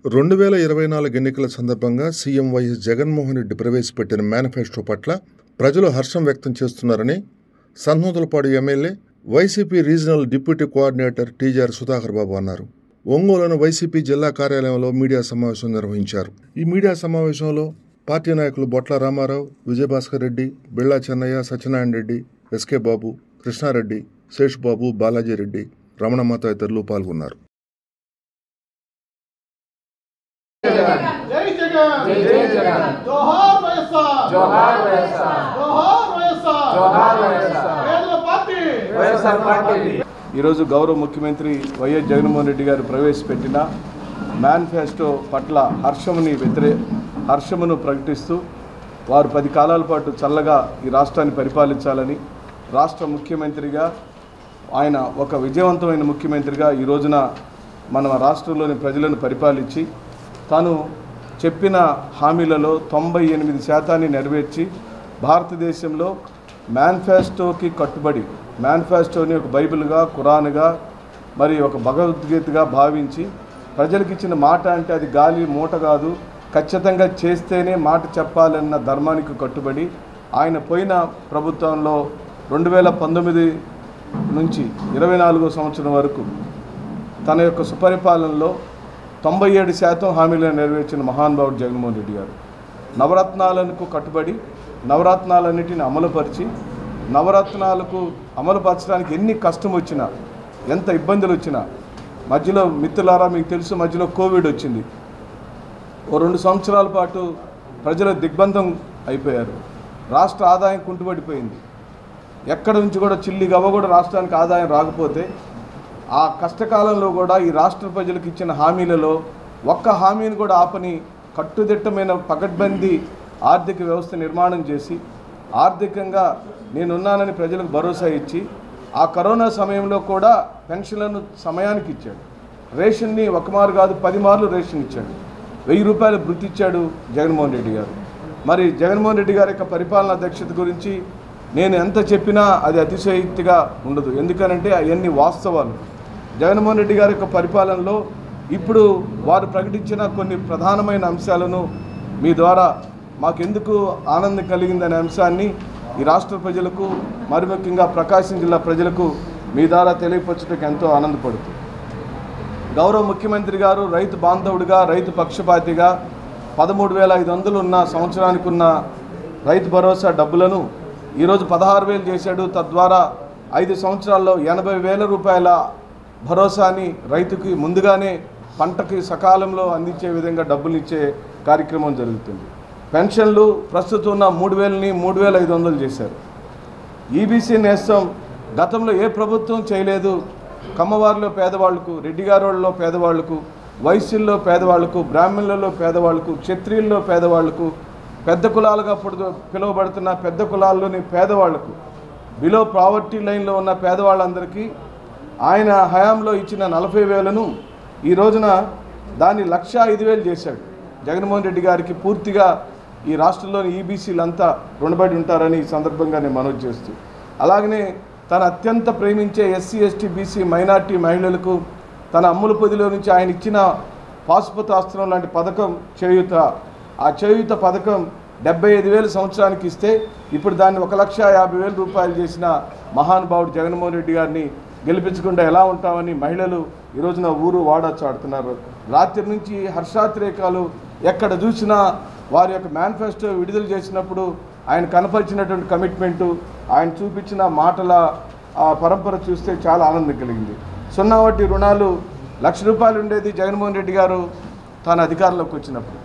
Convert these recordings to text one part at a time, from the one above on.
2024 ఎన్నికల సందర్భంగా CM YS Jaganmohan Reddy ప్రవేశపెట్టిన మేనిఫెస్టో పట్ల ప్రజలు హర్షం వ్యక్తం చేస్తున్నారని Santhanuthalapadu MLA YCP regional deputy coordinator TJR Sudhakar Babu అన్నారు. ఒంగోలులోని వైసీపీ జిల్లా కార్యాలయంలో మీడియా సమావేశం నిర్వహించారు. ఈ మీడియా సమావేశంలో పార్టీ నాయకులు బొట్ల రామారావు, విజయభాస్కర్ రెడ్డి, బిళ్ళా చెన్నయ్య, సత్యనారాయణ రెడ్డి, ఎస్కే బాబు, కృష్ణారెడ్డి, శేషుబాబు, బాలాజీ రెడ్డి, రమణమ్మ తదితరులు పాల్గొన్నారు. ఈరోజు గౌరవ ముఖ్యమంత్రి వైఎస్ జగన్మోహన్ రెడ్డి గారు ప్రవేశపెట్టిన మేనిఫెస్టో పట్ల హర్షమును ప్రకటిస్తూ వారు 10 కాలాల పాటు చల్లగా ఈ రాష్ట్రాన్ని పరిపాలించాలని రాష్ట్ర ముఖ్యమంత్రిగా ఆయన ఒక విజయవంతమైన ముఖ్యమంత్రిగా ఈ రోజున మన రాష్ట్రంలోని ప్రజలను పరిపాలించి తాను చెప్పిన హామీలలో 98% నెరవేర్చి భారతదేశంలో మేనిఫెస్టోకి కట్టుబడి మేనిఫెస్టోని ఒక బైబిల్గా, ఖురాన్గా, మరి ఒక భగవద్గీతగా భావించి ప్రజలకు ఇచ్చిన మాట అంటే అది గాలి మూట కాదు, ఖచ్చితంగా చేస్తేనే మాట చెప్పాలన్న ధర్మానికి కట్టుబడి ఆయన పోయిన ప్రభుత్వంలో 2019 నుంచి 24వ సంవత్సరం వరకు తన యొక్క సుపరిపాలనలో 97% హామీలను నెరవేర్చిన మహానుభావుడు జగన్మోహన్ రెడ్డి గారు నవరత్నాలకు కట్టుబడి నవరత్నాలన్నిటిని అమలుపరిచి నవరత్నాలకు అమలుపరచడానికి ఎన్ని కష్టం వచ్చినా, ఎంత ఇబ్బందులు వచ్చినా, మధ్యలో మిత్రులారా మీకు తెలుసు మధ్యలో కోవిడ్ వచ్చింది. ఓ 2 సంవత్సరాల పాటు ప్రజలు దిగ్బంధం అయిపోయారు. రాష్ట్ర ఆదాయం కుంటుపడిపోయింది. ఎక్కడి నుంచి కూడా చిల్లి గవ్వ కూడా రాష్ట్రానికి ఆదాయం రాకపోతే ఆ కష్టకాలంలో కూడా ఈ రాష్ట్ర ప్రజలకు ఇచ్చిన హామీలలో ఒక్క హామీని కూడా ఆపని కట్టుదిట్టమైన పకడ్బందీ ఆర్థిక వ్యవస్థ నిర్మాణం చేసి ఆర్థికంగా నేనున్నానని ప్రజలకు భరోసా ఇచ్చి ఆ కరోనా సమయంలో కూడా పెన్షన్లను సమయానికి ఇచ్చాడు. రేషన్ని 1 మారు కాదు 10 మార్లు రేషన్ ఇచ్చాడు. 1000 రూపాయలు భృతి ఇచ్చాడు జగన్మోహన్ రెడ్డి గారు. మరి జగన్మోహన్ రెడ్డి గారి యొక్క పరిపాలనా దక్షత గురించి నేను ఎంత చెప్పినా అది అతిశయోక్తిగా ఉండదు. ఎందుకనంటే అవన్నీ వాస్తవాలు. జగన్మోహన్ రెడ్డి గారి యొక్క పరిపాలనలో ఇప్పుడు వారు ప్రకటించిన కొన్ని ప్రధానమైన అంశాలను మీ ద్వారా మాకెందుకు ఆనందం కలిగిందనే అంశాన్ని ఈ రాష్ట్ర ప్రజలకు, మరి ముఖ్యంగా ప్రకాశం జిల్లా ప్రజలకు మీ ద్వారా తెలియపరచడానికి ఎంతో ఆనందపడుతుంది. గౌరవ ముఖ్యమంత్రి గారు రైతు బాంధవుడిగా, రైతు పక్షపాతిగా 13,500 ఉన్న సంవత్సరానికి ఉన్న రైతు భరోసా డబ్బులను ఈరోజు 16,000 చేశాడు. తద్వారా 5 సంవత్సరాల్లో 80,000 రూపాయల భరోసాని రైతుకి ముందుగానే పంటకి సకాలంలో అందించే విధంగా డబ్బులు ఇచ్చే కార్యక్రమం జరుగుతుంది. పెన్షన్లు ప్రస్తుతం ఉన్న 3,000ని 3,500 చేశారు. ఈబీసీ నేస్తం గతంలో ఏ ప్రభుత్వం చేయలేదు. కమ్మవారిలో పేదవాళ్లకు, రెడ్డిగారోళ్ళలో పేదవాళ్లకు, వైశ్యుల్లో పేదవాళ్లకు, బ్రాహ్మణులలో పేదవాళ్లకు, క్షత్రియుల్లో పేదవాళ్లకు, పెద్ద కులాలుగా పిలువబడుతున్న పెద్ద కులాల్లోని పేదవాళ్లకు, బిలో పావర్టీ లైన్లో ఉన్న పేదవాళ్ళందరికీ ఆయన హయాంలో ఇచ్చిన 40,000ను ఈ రోజున దాన్ని 1,05,000 చేశాడు. జగన్మోహన్ రెడ్డి గారికి పూర్తిగా ఈ రాష్ట్రంలోని ఈబీసీలంతా రుణపడి ఉంటారని ఈ సందర్భంగా నేను మనవి చేస్తూ, అలాగనే తన అత్యంత ప్రేమించే ఎస్సీ, ఎస్టీ, బీసీ, మైనార్టీ మహిళలకు తన అమ్ముల పొదిలో నుంచి ఆయన ఇచ్చిన పాశుపతాస్త్రం లాంటి పథకం చేయూత, ఆ చేయూత పథకం 75,000 సంవత్సరానికి ఇస్తే ఇప్పుడు దాన్ని 1,50,000 రూపాయలు చేసిన మహానుభావుడు జగన్మోహన్ రెడ్డి గారిని గెలిపించకుండా ఎలా ఉంటామని మహిళలు ఈ రోజున ఊరు వాడ చాటుతున్నారు. రాత్రి నుంచి హర్షాతిరేకాలు ఎక్కడ చూసినా వారి యొక్క మేనిఫెస్టో విడుదల చేసినప్పుడు ఆయన కనపరిచినటువంటి కమిట్మెంటు, ఆయన చూపించిన మాటల పరంపర చూస్తే చాలా ఆనందం కలిగింది. 0 వడ్డీ రుణాలు 1,00,000 రూపాయలు ఉండేది జగన్మోహన్ రెడ్డి గారు తాను అధికారంలోకి వచ్చినప్పుడు.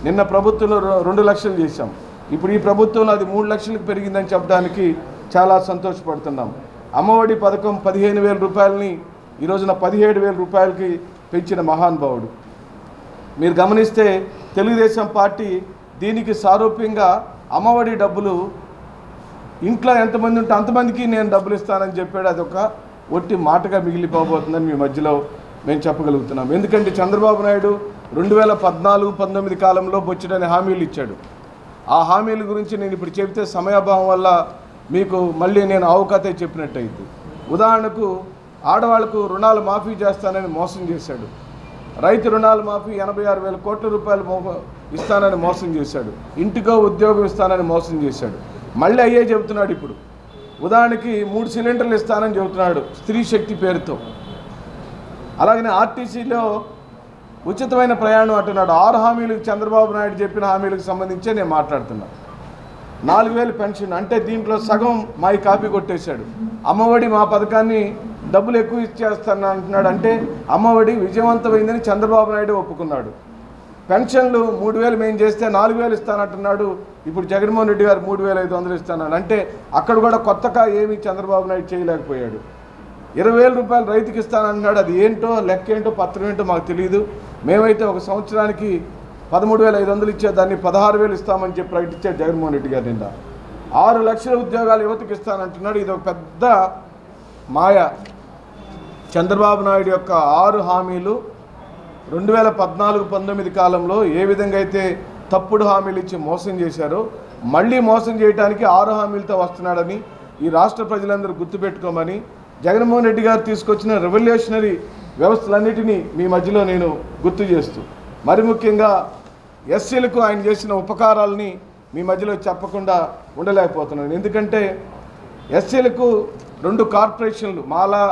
నిన్న ప్రభుత్వంలో 2 లక్షలు చేశాం. ఇప్పుడు ఈ ప్రభుత్వంలో అది 3 లక్షలకు పెరిగిందని చెప్పడానికి చాలా సంతోషపడుతున్నాం. అమ్మఒడి పథకం 15,000 రూపాయలని ఈ రోజున 17,000 రూపాయలకి పెంచిన మహానుభావుడు. మీరు గమనిస్తే తెలుగుదేశం పార్టీ దీనికి సారూప్యంగా అమ్మఒడి డబ్బులు ఇంట్లో ఎంతమంది ఉంటే అంతమందికి నేను డబ్బులు ఇస్తానని చెప్పాడు. అదొక ఒట్టి మాటగా మిగిలిపోబోతుందని మీ మధ్యలో మేము చెప్పగలుగుతున్నాం. ఎందుకంటే చంద్రబాబు నాయుడు 2014-19 కాలంలో బొచ్చుడని హామీలు ఇచ్చాడు. ఆ హామీల గురించి నేను ఇప్పుడు చెబితే సమయాభావం వల్ల మీకు మళ్ళీ నేను అవకాశం చెప్పినట్టయితే, ఉదాహరణకు ఆడవాళ్లకు రుణాలు మాఫీ చేస్తానని మోసం చేశాడు. రైతు రుణాల మాఫీ 86,000 కోట్ల రూపాయలు ఇస్తానని మోసం చేశాడు. ఇంటికో ఉద్యోగం ఇస్తానని మోసం చేశాడు. మళ్ళీ అయ్యే చెబుతున్నాడు. ఇప్పుడు ఉదాహరణకి 3 సిలిండర్లు ఇస్తానని చెబుతున్నాడు స్త్రీ శక్తి పేరుతో. అలాగనే ఆర్టీసీలో ఉచితమైన ప్రయాణం అంటున్నాడు. 6 హామీలకు చంద్రబాబు నాయుడు చెప్పిన హామీలకు సంబంధించే నేను మాట్లాడుతున్నాను. 4,000 పెన్షన్ అంటే దీంట్లో సగం మాయి కాపీ కొట్టేశాడు. అమ్మఒడి మా పథకాన్ని డబ్బులు ఎక్కువ ఇచ్చేస్తాను అంటున్నాడు. అంటే అమ్మఒడి విజయవంతమైందని చంద్రబాబు నాయుడు ఒప్పుకున్నాడు. పెన్షన్లు 3,000 మేము చేస్తే 4,000 ఇస్తానంటున్నాడు. ఇప్పుడు జగన్మోహన్ రెడ్డి గారు 3,500 ఇస్తానన్నాడు. అంటే అక్కడ కూడా కొత్తగా ఏమీ చంద్రబాబు నాయుడు చేయలేకపోయాడు. 20,000 రూపాయలు రైతుకి ఇస్తానంటున్నాడు. అది ఏంటో లెక్క ఏంటో పత్రం ఏంటో మాకు తెలియదు. మేమైతే ఒక సంవత్సరానికి 13,500 ఇచ్చేదాన్ని 16,000 ఇస్తామని చెప్పి ప్రకటించాడు జగన్మోహన్ రెడ్డి గారు. నిన్న 6 లక్షల ఉద్యోగాలు యువతకి ఇస్తానంటున్నాడు. ఇది ఒక పెద్ద మాయ. చంద్రబాబు నాయుడు యొక్క 6 హామీలు 2014-19 కాలంలో ఏ విధంగా అయితే తప్పుడు హామీలు ఇచ్చి మోసం చేశారో మళ్ళీ మోసం చేయడానికి 6 హామీలతో వస్తున్నాడని ఈ రాష్ట్ర ప్రజలందరూ గుర్తుపెట్టుకోమని జగన్మోహన్ రెడ్డి గారు తీసుకొచ్చిన రెవల్యూషనరీ వ్యవస్థలన్నిటినీ మీ మధ్యలో నేను గుర్తు చేస్తూ, మరి ముఖ్యంగా ఎస్సీలకు ఆయన చేసిన ఉపకారాలని మీ మధ్యలో చెప్పకుండా ఉండలేకపోతున్నాను. ఎందుకంటే ఎస్సీలకు 2 కార్పొరేషన్లు, మాలా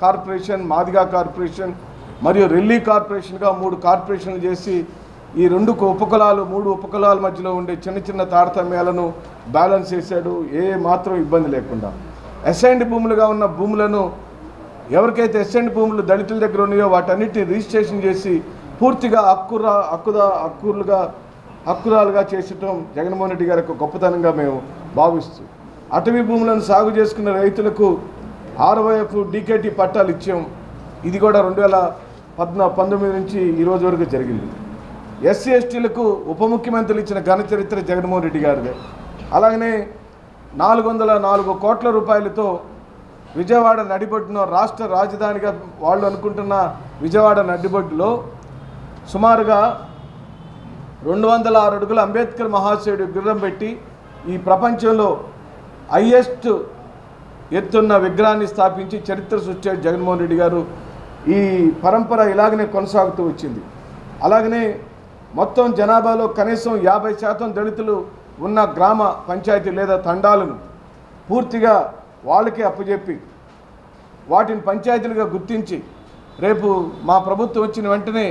కార్పొరేషన్, మాదిగా కార్పొరేషన్ మరియు రెల్లి కార్పొరేషన్గా 3 కార్పొరేషన్లు చేసి ఈ 2 ఉపకులాలు 3 ఉపకులాల మధ్యలో ఉండే చిన్న చిన్న తారతమ్యాలను బ్యాలెన్స్ చేశాడు. ఏ మాత్రం ఇబ్బంది లేకుండా అసైన్డ్ భూములుగా ఉన్న భూములను ఎవరికైతే అసైన్డ్ భూములు దళితుల దగ్గర ఉన్నాయో వాటన్నిటిని రిజిస్ట్రేషన్ చేసి పూర్తిగా హక్కురాలుగా చేసటం జగన్మోహన్ రెడ్డి గారి యొక్క గొప్పతనంగా మేము భావిస్తూ, అటవీ భూములను సాగు చేసుకున్న రైతులకు ROF DKT పట్టాలు ఇచ్చాం. ఇది కూడా 2019 నుంచి ఈ రోజు వరకు జరిగింది. ఎస్సీ ఎస్టీలకు ఉప ముఖ్యమంత్రులు ఇచ్చిన ఘన చరిత్ర జగన్మోహన్ రెడ్డి గారిదే. అలాగనే 404 కోట్ల రూపాయలతో విజయవాడ నడిబొడ్డున రాష్ట్ర రాజధానిగా వాళ్ళు అనుకుంటున్న విజయవాడ నడిబొడ్డులో సుమారుగా 206 అడుగుల అంబేద్కర్ మహాశయుడు విగ్రహం పెట్టి ఈ ప్రపంచంలో హైయెస్ట్ ఎత్తున్న విగ్రహాన్ని స్థాపించి చరిత్ర సృష్టించాడు జగన్మోహన్ రెడ్డి గారు. ఈ పరంపర ఇలాగనే కొనసాగుతూ వచ్చింది. అలాగనే మొత్తం జనాభాలో కనీసం 50% దళితులు ఉన్న గ్రామ పంచాయతీ లేదా తండాలను పూర్తిగా వాళ్ళకే అప్పచెప్పి వాటిని పంచాయతీలుగా గుర్తించి రేపు మా ప్రభుత్వం వచ్చిన వెంటనే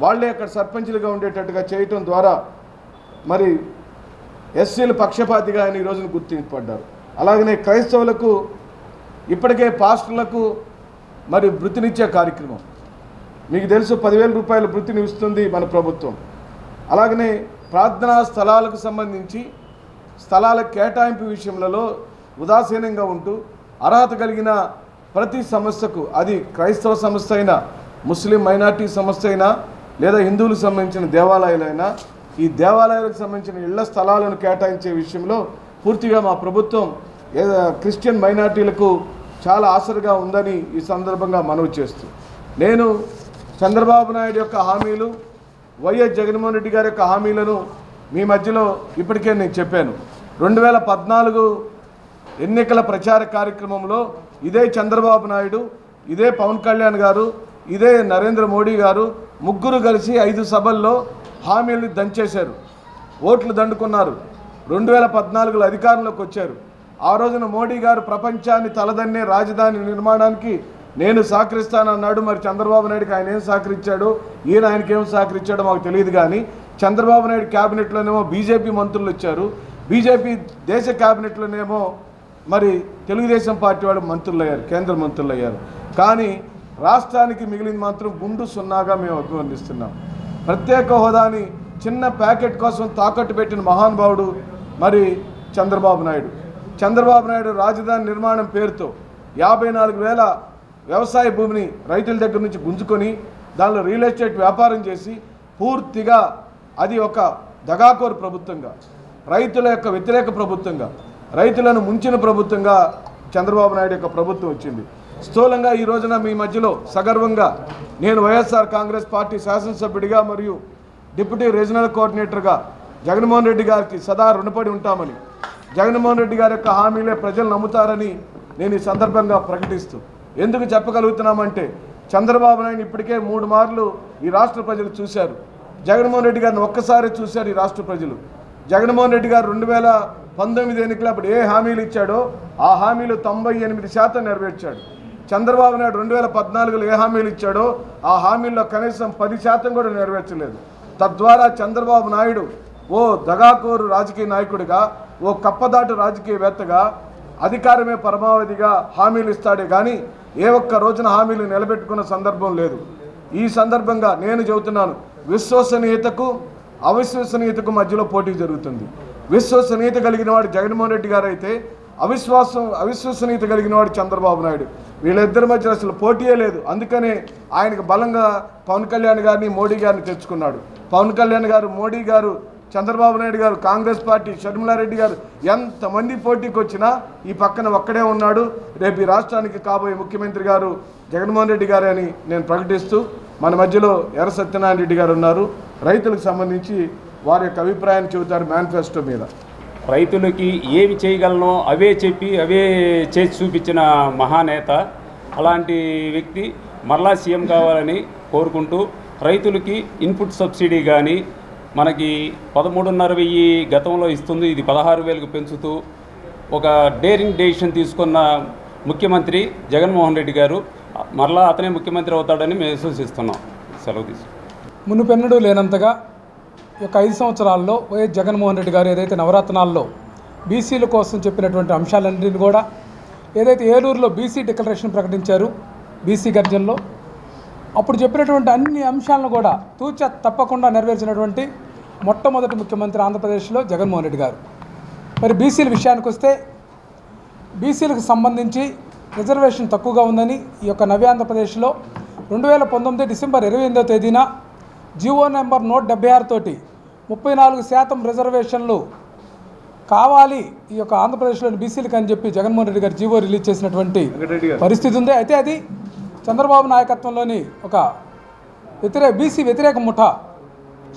వాళ్ళే అక్కడ సర్పంచులుగా ఉండేటట్టుగా చేయటం ద్వారా మరి ఎస్సీలు పక్షపాతిగా ఆయన ఈ రోజున గుర్తింపబడ్డారు. అలాగనే క్రైస్తవులకు ఇప్పటికే పాస్టర్లకు మరి వృత్తినిచ్చే కార్యక్రమం మీకు తెలుసు, 10,000 రూపాయల వృత్తిని ఇస్తుంది మన ప్రభుత్వం. అలాగనే ప్రార్థనా స్థలాలకు సంబంధించి స్థలాల కేటాయింపు విషయంలో ఉదాసీనంగా ఉంటూ అర్హత కలిగిన ప్రతి సంస్థకు, అది క్రైస్తవ సంస్థ అయినా, ముస్లిం మైనార్టీ సంస్థ అయినా, లేదా హిందువులకు సంబంధించిన దేవాలయాలైనా, ఈ దేవాలయాలకు సంబంధించిన ఇళ్ల స్థలాలను కేటాయించే విషయంలో పూర్తిగా మా ప్రభుత్వం క్రిస్టియన్ మైనార్టీలకు చాలా ఆసరగా ఉందని ఈ సందర్భంగా మనవి చేస్తూ, నేను చంద్రబాబు నాయుడు యొక్క హామీలు, వైఎస్ జగన్మోహన్ రెడ్డి గారి యొక్క హామీలను మీ మధ్యలో ఇప్పటికే నేను చెప్పాను. 2014 ఎన్నికల ప్రచార కార్యక్రమంలో ఇదే చంద్రబాబు నాయుడు, ఇదే పవన్ కళ్యాణ్ గారు, ఇదే నరేంద్ర మోడీ గారు ముగ్గురు కలిసి 5 సభల్లో హామీలు దంచేశారు, ఓట్లు దండుకున్నారు. 2014లో అధికారంలోకి వచ్చారు. ఆ రోజున మోడీ గారు ప్రపంచాన్ని తలదన్నే రాజధాని నిర్మాణానికి నేను సహకరిస్తానన్నాడు. మరి చంద్రబాబు నాయుడుకి ఆయన ఏం సహకరించాడో, ఈయన ఆయనకి ఏం సహకరించాడో మాకు తెలియదు. కానీ చంద్రబాబు నాయుడు క్యాబినెట్లోనేమో బీజేపీ మంత్రులు వచ్చారు, బీజేపీ దేశ క్యాబినెట్లోనేమో మరి తెలుగుదేశం పార్టీ వాళ్ళు మంత్రులు అయ్యారు, కేంద్ర మంత్రులు అయ్యారు. కానీ రాష్ట్రానికి మిగిలిన మాత్రం గుండు సున్నాగా మేము అభివర్ణిస్తున్నాం. ప్రత్యేక హోదాని చిన్న ప్యాకెట్ కోసం తాకట్టు పెట్టిన మహానుభావుడు మరి చంద్రబాబు నాయుడు. చంద్రబాబు నాయుడు రాజధాని నిర్మాణం పేరుతో 54,000 వ్యవసాయ భూమిని రైతుల దగ్గర నుంచి గుంజుకొని దానిలో రియల్ ఎస్టేట్ వ్యాపారం చేసి పూర్తిగా అది ఒక దగాకోరు ప్రభుత్వంగా, రైతుల యొక్క వ్యతిరేక ప్రభుత్వంగా, రైతులను ముంచిన ప్రభుత్వంగా చంద్రబాబు నాయుడు యొక్క ప్రభుత్వం వచ్చింది. స్థూలంగా ఈ రోజున మీ మధ్యలో సగర్వంగా నేను వైఎస్ఆర్ కాంగ్రెస్ పార్టీ శాసనసభ్యుడిగా మరియు డిప్యూటీ రీజనల్ కోఆర్డినేటర్గా జగన్మోహన్ రెడ్డి గారికి సదా రుణపడి ఉంటామని, జగన్మోహన్ రెడ్డి గారి యొక్క హామీలే ప్రజలు నమ్ముతారని నేను ఈ సందర్భంగా ప్రకటిస్తూ, ఎందుకు చెప్పగలుగుతున్నామంటే చంద్రబాబు నాయుడు ఇప్పటికే 3 మార్లు ఈ రాష్ట్ర ప్రజలు చూశారు. జగన్మోహన్ రెడ్డి గారిని ఒక్కసారి చూశారు ఈ రాష్ట్ర ప్రజలు. జగన్మోహన్ రెడ్డి గారు 2019 ఎన్నికలు అప్పుడు ఏ హామీలు ఇచ్చాడో ఆ హామీలు 98% నెరవేర్చాడు. చంద్రబాబు నాయుడు 2014లో ఏ హామీలు ఇచ్చాడో ఆ హామీల్లో కనీసం 10% కూడా నెరవేర్చలేదు. తద్వారా చంద్రబాబు నాయుడు ఓ దగాకోరు రాజకీయ నాయకుడిగా, ఓ కప్పదాటు రాజకీయవేత్తగా, అధికారమే పరమావధిగా హామీలు ఇస్తాడే కానీ ఏ ఒక్క రోజున హామీలు నిలబెట్టుకున్న సందర్భం లేదు. ఈ సందర్భంగా నేను చెబుతున్నాను, విశ్వసనీయతకు అవిశ్వసనీయతకు మధ్యలో పోటీ జరుగుతుంది. విశ్వసనీయత కలిగిన వాడు జగన్మోహన్ రెడ్డి గారు అయితే అవిశ్వసనీయత కలిగిన వాడు చంద్రబాబు నాయుడు. వీళ్ళిద్దరి మధ్య అసలు పోటీయే లేదు. అందుకనే ఆయనకు బలంగా పవన్ కళ్యాణ్ గారిని, మోడీ గారిని తెచ్చుకున్నాడు. పవన్ కళ్యాణ్ గారు, మోడీ గారు, చంద్రబాబు నాయుడు గారు, కాంగ్రెస్ పార్టీ, షర్మిలారెడ్డి గారు ఎంతమంది పోటీకి వచ్చినా ఈ పక్కన ఒక్కడే ఉన్నాడు. రేపు ఈ రాష్ట్రానికి కాబోయే ముఖ్యమంత్రి గారు జగన్మోహన్ రెడ్డి గారే అని నేను ప్రకటిస్తూ, మన మధ్యలో ఎర్ర సత్యనారాయణ రెడ్డి గారు ఉన్నారు. రైతులకు సంబంధించి వారి యొక్క అభిప్రాయాన్ని చెబుతారు మేనిఫెస్టో మీద. రైతులకి ఏమి చేయగలనో అవే చెప్పి అవే చేసి చూపించిన మహానేత. అలాంటి వ్యక్తి మరలా సీఎం కావాలని కోరుకుంటూ, రైతులకి ఇన్పుట్ సబ్సిడీ కానీ మనకి 13,500 గతంలో ఇస్తుంది, ఇది 16,000కు పెంచుతూ ఒక డేరింగ్ డెసిషన్ తీసుకున్న ముఖ్యమంత్రి జగన్మోహన్ రెడ్డి గారు. మరలా అతనే ముఖ్యమంత్రి అవుతాడని మేము విశ్వసిస్తున్నాం. సెలవు తీసుకు మునుపెన్నడూ లేనంతగా ఈ యొక్క 5 సంవత్సరాల్లో వైఎస్ జగన్మోహన్ రెడ్డి గారు ఏదైతే నవరత్నాల్లో బీసీల కోసం చెప్పినటువంటి అంశాలన్నింటినీ కూడా, ఏదైతే ఏలూరులో బీసీ డిక్లరేషన్ ప్రకటించారు బీసీ గర్జన్లో, అప్పుడు చెప్పినటువంటి అన్ని అంశాలను కూడా తూచా తప్పకుండా నెరవేర్చినటువంటి మొట్టమొదటి ముఖ్యమంత్రి ఆంధ్రప్రదేశ్లో జగన్మోహన్ రెడ్డి గారు. మరి బీసీల విషయానికి వస్తే, బీసీలకు సంబంధించి రిజర్వేషన్ తక్కువగా ఉందని ఈ యొక్క నవ్య ఆంధ్రప్రదేశ్లో 2019 డిసెంబర్ 28వ తేదీన జీవో నెంబర్ 176 తోటి 34% రిజర్వేషన్లు కావాలి ఈ యొక్క ఆంధ్రప్రదేశ్లోని బీసీలకు అని చెప్పి జగన్మోహన్ రెడ్డి గారు జీవో రిలీజ్ చేసినటువంటి పరిస్థితి ఉంది. అయితే అది చంద్రబాబు నాయకత్వంలోని ఒక బీసీ వ్యతిరేక ముఠా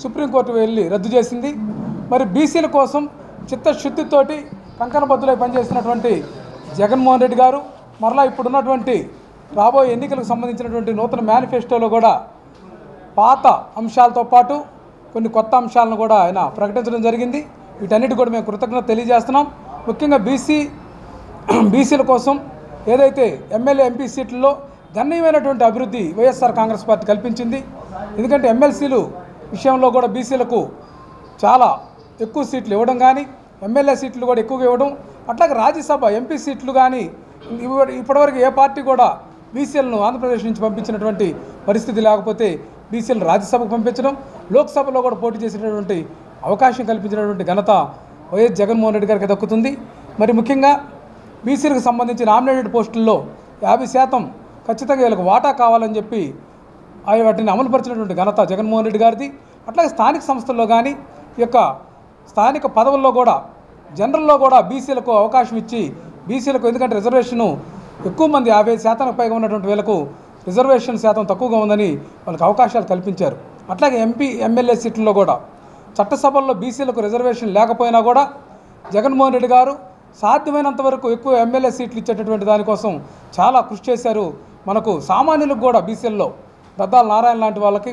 సుప్రీంకోర్టు వెళ్ళి రద్దు చేసింది. మరి బీసీల కోసం చిత్తశుద్ధితోటి కంకణబద్దులై పనిచేసినటువంటి జగన్మోహన్ రెడ్డి గారు మరలా ఇప్పుడున్నటువంటి రాబోయే ఎన్నికలకు సంబంధించినటువంటి నూతన మేనిఫెస్టోలో కూడా పాత అంశాలతో పాటు కొన్ని కొత్త అంశాలను కూడా ఆయన ప్రకటించడం జరిగింది. వీటన్నిటి కూడా మేము కృతజ్ఞత తెలియజేస్తున్నాం. ముఖ్యంగా బీసీల కోసం ఏదైతే ఎమ్మెల్యే ఎంపీ సీట్లలో గణనీయమైనటువంటి అభివృద్ధి వైఎస్ఆర్ కాంగ్రెస్ పార్టీ కల్పించింది. ఎందుకంటే ఎమ్మెల్సీలు విషయంలో కూడా బీసీలకు చాలా ఎక్కువ సీట్లు ఇవ్వడం కానీ, ఎమ్మెల్యే సీట్లు కూడా ఎక్కువగా ఇవ్వడం, అట్లాగే రాజ్యసభ ఎంపీ సీట్లు కానీ ఇప్పటివరకు ఏ పార్టీ కూడా బీసీలను ఆంధ్రప్రదేశ్ నుంచి పంపించినటువంటి పరిస్థితి లేకపోతే బీసీలను రాజ్యసభకు పంపించడం, లోక్సభలో కూడా పోటీ చేసేటటువంటి అవకాశం కల్పించినటువంటి ఘనత వైఎస్ జగన్మోహన్ రెడ్డి గారికి దక్కుతుంది. మరి ముఖ్యంగా బీసీలకు సంబంధించి నామినేటెడ్ పోస్టుల్లో 50% ఖచ్చితంగా వీళ్ళకి వాటా కావాలని చెప్పి వాటిని అమలుపరిచినటువంటి ఘనత జగన్మోహన్ రెడ్డి గారిది. అట్లాగే స్థానిక సంస్థల్లో కానీ ఈ యొక్క స్థానిక పదవుల్లో కూడా జనరల్లో కూడా బీసీలకు అవకాశం ఇచ్చి, బీసీలకు ఎందుకంటే రిజర్వేషను ఎక్కువ మంది 50% పైగా ఉన్నటువంటి వీళ్ళకు రిజర్వేషన్ శాతం తక్కువగా ఉందని వాళ్ళకి అవకాశాలు కల్పించారు. అట్లాగే ఎంపీ ఎమ్మెల్యే సీట్లలో కూడా చట్టసభల్లో బీసీలకు రిజర్వేషన్ లేకపోయినా కూడా జగన్మోహన్ రెడ్డి గారు సాధ్యమైనంత వరకు ఎక్కువ ఎమ్మెల్యే సీట్లు ఇచ్చేటటువంటి దానికోసం చాలా కృషి చేశారు. మనకు సామాన్యులకు కూడా బీసీల్లో దద్దాల నారాయణ లాంటి వాళ్ళకి,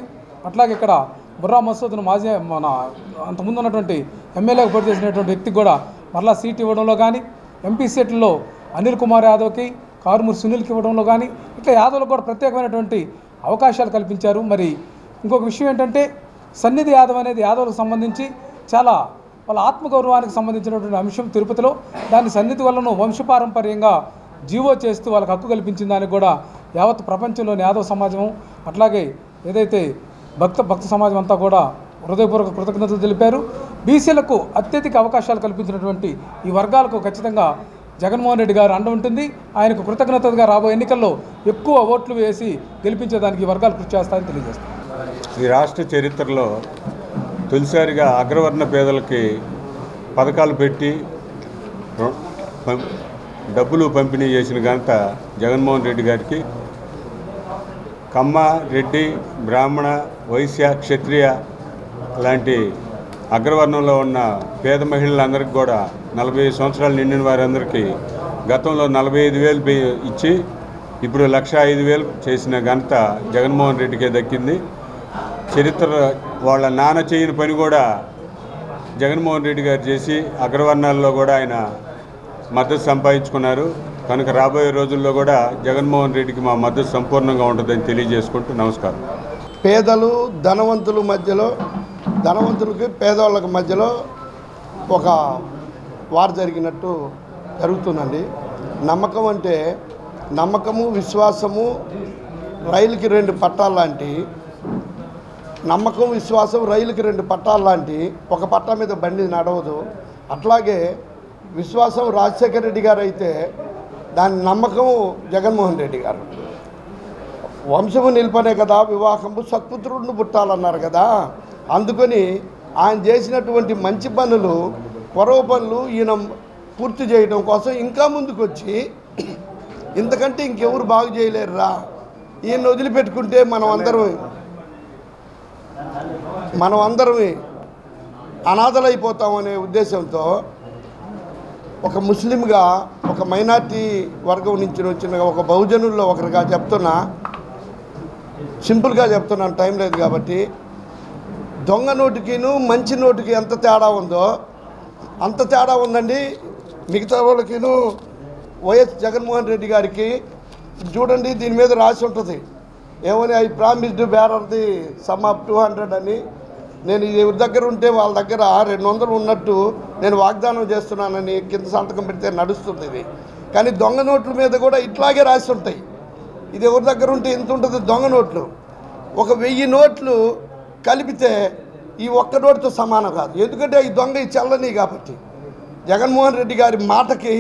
అట్లాగే ఇక్కడ బుర్రా మసూద్ను మాజీ మన అంతకుముందు ఉన్నటువంటి ఎమ్మెల్యేకి పోటీ చేసినటువంటి వ్యక్తికి కూడా మరలా సీట్ ఇవ్వడంలో కానీ, ఎంపీ సీట్లలో అనిల్ కుమార్ యాదవ్కి, కారుమూరి సునీల్కి ఇవ్వడంలో కానీ ఇట్లా యాదవ్లకు కూడా ప్రత్యేకమైనటువంటి అవకాశాలు కల్పించారు. మరి ఇంకొక విషయం ఏంటంటే, సన్నిధి యాదవ్ అనేది యాదవ్లకు సంబంధించి చాలా వాళ్ళ ఆత్మగౌరవానికి సంబంధించినటువంటి అంశం తిరుపతిలో. దాన్ని సన్నిధి వల్లను వంశపారంపర్యంగా జీవో చేస్తూ వాళ్ళకి హక్కు కల్పించిన దానికి కూడా యావత్ ప్రపంచంలోని యాదవ్ సమాజం, అట్లాగే ఏదైతే భక్త సమాజం అంతా కూడా హృదయపూర్వక కృతజ్ఞతలు తెలిపారు. బీసీలకు అత్యధిక అవకాశాలు కల్పించినటువంటి ఈ వర్గాలకు ఖచ్చితంగా జగన్మోహన్ రెడ్డి గారు అండ ఉంటుంది. ఆయనకు కృతజ్ఞతగా రాబోయే ఎన్నికల్లో ఎక్కువ ఓట్లు వేసి గెలిపించేదానికి ఈ వర్గాలు కృషి చేస్తాయని తెలియజేస్తారు. ఈ రాష్ట్ర చరిత్రలో తొలిసారిగా అగ్రవర్ణ పేదలకి పథకాలు పెట్టి డబ్బులు పంపిణీ చేసిన ఘనత జగన్మోహన్ రెడ్డి గారికి. కమ్మ, రెడ్డి, బ్రాహ్మణ, వైశ్య, క్షత్రియ లాంటి అగ్రవర్ణంలో ఉన్న పేద మహిళలందరికీ కూడా 45 సంవత్సరాలు నిండిన వారందరికీ గతంలో 45,000 ఇచ్చి ఇప్పుడు 1,05,000 చేసిన ఘనత జగన్మోహన్ రెడ్డికే దక్కింది. చరిత్ర వాళ్ళ నాన్న చేయని పని కూడా జగన్మోహన్ రెడ్డి గారు చేసి అగ్రవర్ణాల్లో కూడా ఆయన మద్దతు సంపాదించుకున్నారు. కనుక రాబోయే రోజుల్లో కూడా జగన్మోహన్ రెడ్డికి మా మద్దతు సంపూర్ణంగా ఉంటుందని తెలియజేసుకుంటూ నమస్కారం. పేదలు ధనవంతుల మధ్యలో, ధనవంతులకి పేదవాళ్ళకి మధ్యలో ఒక వార్ జరిగినట్టు జరుగుతుందండి. నమ్మకం అంటే నమ్మకము, విశ్వాసము రైలుకి 2 పట్టాలు లాంటి. నమ్మకం, విశ్వాసం రైలుకి 2 పట్టాలు లాంటి. ఒక పట్టా మీద బండి నడవదు. అట్లాగే విశ్వాసం రాజశేఖర రెడ్డి గారు అయితే దాని నమ్మకము జగన్మోహన్ రెడ్డి గారు. వంశము నిలిపనే కదా వివాహము, సత్పుత్రుడిని పుట్టాలన్నారు కదా. అందుకని ఆయన చేసినటువంటి మంచి పనులు, పొరవ పనులు ఈయన పూర్తి చేయడం కోసం ఇంకా ముందుకొచ్చి ఇంతకంటే ఇంకెవరు బాగు చేయలేరురా, ఈయన వదిలిపెట్టుకుంటే మనం అందరం అనాథలైపోతామనే ఉద్దేశంతో ఒక ముస్లింగా, ఒక మైనార్టీ వర్గం నుంచి వచ్చిన ఒక బహుజనుల్లో ఒకరిగా చెప్తున్నా, సింపుల్గా చెప్తున్నాను, టైం లేదు కాబట్టి, దొంగ నోటికిను మంచి నోటికి ఎంత తేడా ఉందో అంత తేడా ఉందండి మిగతా వాళ్ళకిను. వైఎస్ జగన్మోహన్ రెడ్డి గారికి చూడండి, దీని మీద రాసి ఉంటుంది ఏమని, I promised bearer the some of 200 అని. నేను ఎవరి దగ్గర ఉంటే వాళ్ళ దగ్గర 200 ఉన్నట్టు నేను వాగ్దానం చేస్తున్నానని కింద సంతకం పెడితే నడుస్తుంది ఇది. కానీ దొంగ నోట్ల మీద కూడా ఇట్లాగే రాసి ఉంటాయి. ఇది ఎవరి దగ్గర ఉంటే ఎంత ఉంటుంది దొంగ నోట్లు. 1000 నోట్లు కలిపితే ఈ ఒక్క నోటుతో సమానం కాదు. ఎందుకంటే ఈ దొంగ ఈ చల్లని కాబట్టి జగన్మోహన్ రెడ్డి గారి మాటకి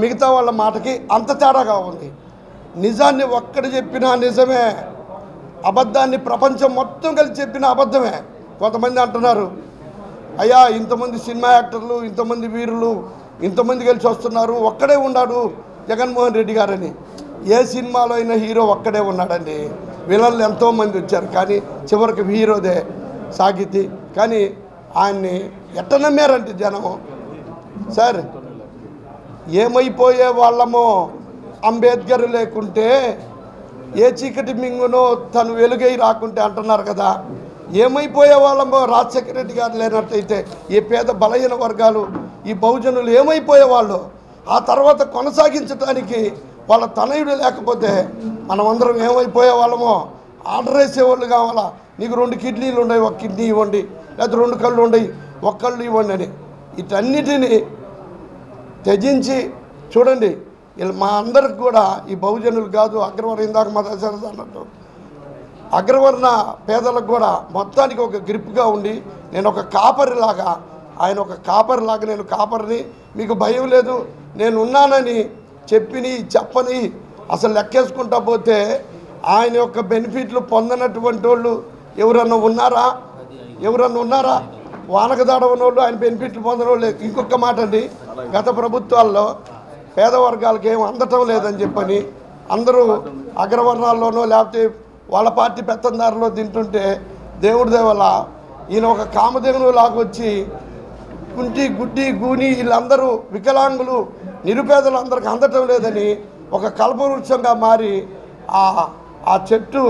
మిగతా వాళ్ళ మాటకి అంత తేడాగా ఉంది. నిజాన్ని ఒక్కడు చెప్పినా నిజమే, అబద్ధాన్ని ప్రపంచం మొత్తం కలిసి చెప్పినా అబద్ధమే. కొంతమంది అంటున్నారు, అయ్యా ఇంతమంది సినిమా యాక్టర్లు, ఇంతమంది వీరులు, ఇంతమంది కలిసి వస్తున్నారు, ఒక్కడే ఉన్నాడు జగన్మోహన్ రెడ్డి గారని. ఏ సినిమాలో అయినా హీరో ఒక్కడే ఉన్నాడండి. విలన్లు ఎంతోమంది వచ్చారు, కానీ చివరికి హీరోదే సాగితి. కానీ ఆయన్ని ఎట్ట నమ్మారంటే జనం, సార్ ఏమైపోయే వాళ్ళమో అంబేద్కర్ లేకుంటే, ఏ చీకటి మింగునో తను వెలుగై రాకుంటే అంటున్నారు కదా. ఏమైపోయే వాళ్ళమో రాజశేఖర రెడ్డి గారు లేనట్టయితే ఈ పేద బలహీన వర్గాలు, ఈ బహుజనులు ఏమైపోయే వాళ్ళు. ఆ తర్వాత కొనసాగించడానికి వాళ్ళ తనయుడు లేకపోతే మనమందరం ఏమైపోయే వాళ్ళమో. ఆర్డర్ వేసేవాళ్ళు కావాలా, నీకు 2 కిడ్నీలు ఉన్నాయి, 1 కిడ్నీ ఇవ్వండి, లేకపోతే 2 కళ్ళు ఉన్నాయి, 1 కళ్ళు ఇవ్వండి అని. వీటన్నిటిని త్యజించి చూడండి, వీళ్ళు మా అందరికి కూడా ఈ బహుజనులు కాదు, అగ్రవర్ణ, ఇందాక మా దశరథ అన్నట్టు అగ్రవర్ణ పేదలకు కూడా మొత్తానికి ఒక గ్రిప్గా ఉండి, నేను ఒక కాపరిలాగా, ఆయన ఒక కాపరిలాగా, నేను కాపరిని, మీకు భయం లేదు, నేను ఉన్నానని చెప్పని అసలు లెక్కేసుకుంటా పోతే ఆయన యొక్క బెనిఫిట్లు పొందనటువంటి వాళ్ళు ఎవరన్నా ఉన్నారా? వానకు దాడవని వాళ్ళు ఆయన బెనిఫిట్లు పొందడం వాళ్ళు. ఇంకొక మాట అండి, గత ప్రభుత్వాల్లో పేద వర్గాలకు ఏం అందటం లేదని చెప్పని అందరూ అగ్రవర్ణాల్లోనో లేకపోతే వాళ్ళ పార్టీ పెత్తందారులో తింటుంటే, దేవుడి దేవల్ల ఈయన ఒక కామధేనువు లాగొచ్చి కుంటి గుడ్డి గూని వీళ్ళందరూ వికలాంగులు, నిరుపేదలు అందరికి అందటం లేదని ఒక కల్పవృక్షంగా మారి ఆ చెట్టు